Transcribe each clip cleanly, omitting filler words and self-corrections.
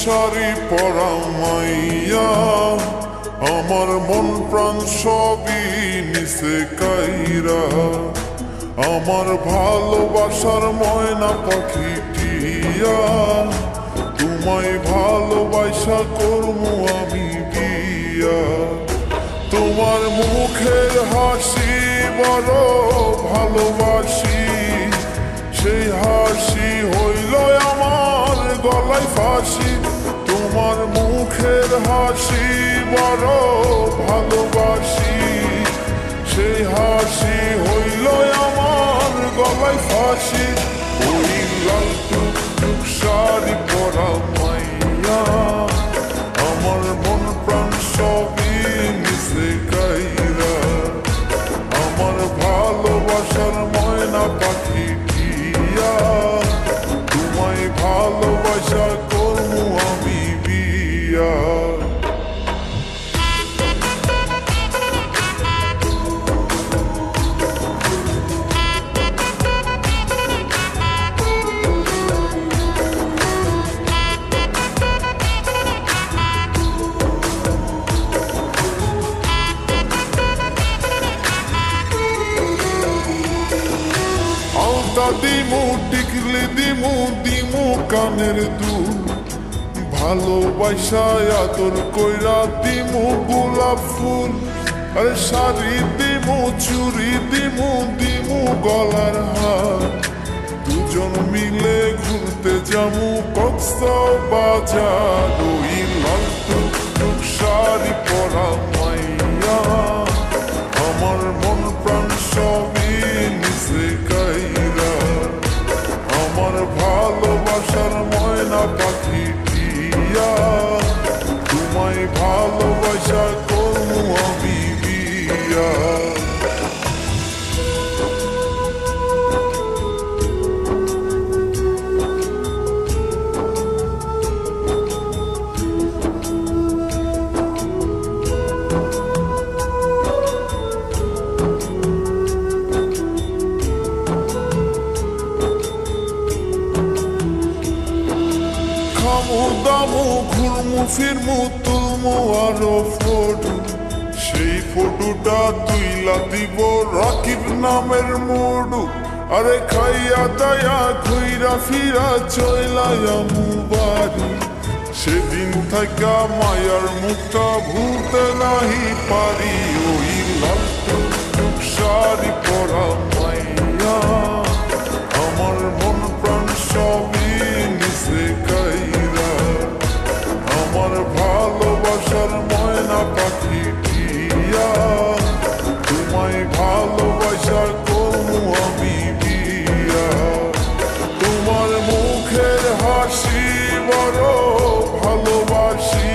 শাড়ি পরা মাইয়া, আমার মন প্রাণ সবই নিচে কাইরা। আমার ভালোবাসার ময়না পাখি টিয়া, তোমায় ভালোবাসা করবো আমি বিয়া। তোমার মুখের হাসি বড় ভালোবাসি, সেই হাসি হইল আমার গলায় ফাঁসি। তোমার মুখের হাসি বড় ভালোবাসি, সেই হাসি হইল আমার গলায় ফাঁসি। ওই লাল টুকটুক শাড়ি পরা মাইয়া, আমার মন প্রাণ সবই নিচে কাইরা। আমার ভালোবাসার ময়না পাখি টিয়া, তোমায় ভালোবাসা করবো আমি বিয়া। দিমু টিকলি দিমু দিমু কানের দুল, ভালোবাসায় আদর কইরা দিমু গোলাপ ফুল। আরে শাড়ি দিমু চুড়ি দিমু দিমু গলার হার, দুজন মিলে ঘুরতে যাবো কক্সবাজার। ওই লাল টুকটুক শাড়ি পরা মাইয়া, আমার মন প্রাণ সবই নিচে কাইরা। আমার ভালোবাসার ময়না পাখি টিয়া, তোমায় ভালোবাসা করবো আমি বিয়া। খামু দামু ঘুরমু ফিরমু তুলমু আরো ফটো, সেই ফটোটা তুইলা দিব রাকিব নামের মোড়ু। আরে খাইয়া দায়া ঘুইরা ফিরা চইলায়ামু বাড়ি, সেদিন থাকা মায়ার মুখটা ভুলতে নাহি পারি। ওই লাল টুকটুক শাড়ি পরা মাইয়া, আমার মন প্রাণ সবই নিচে কাইরা। আমার ভালোবাসার ময়না পাখি টিয়া, তোমায় ভালোবাসা করবো আমি বিয়া। তোমার মুখের হাসি বড় ভালোবাসি,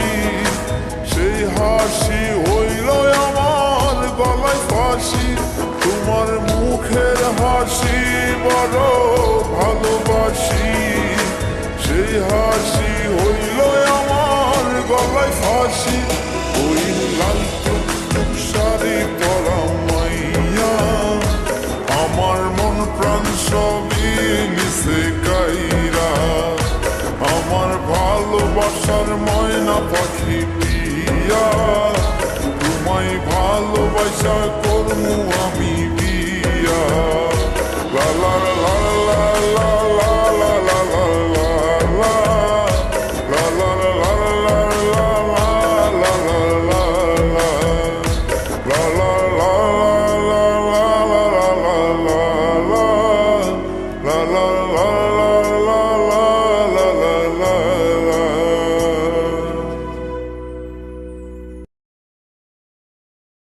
সেই হাসি হইল আমার গলায় ফাঁসি। তোমার মুখের হাসি বড় ভালোবাসি, সেই হাসি হইল আমার গলায় ফাঁসি।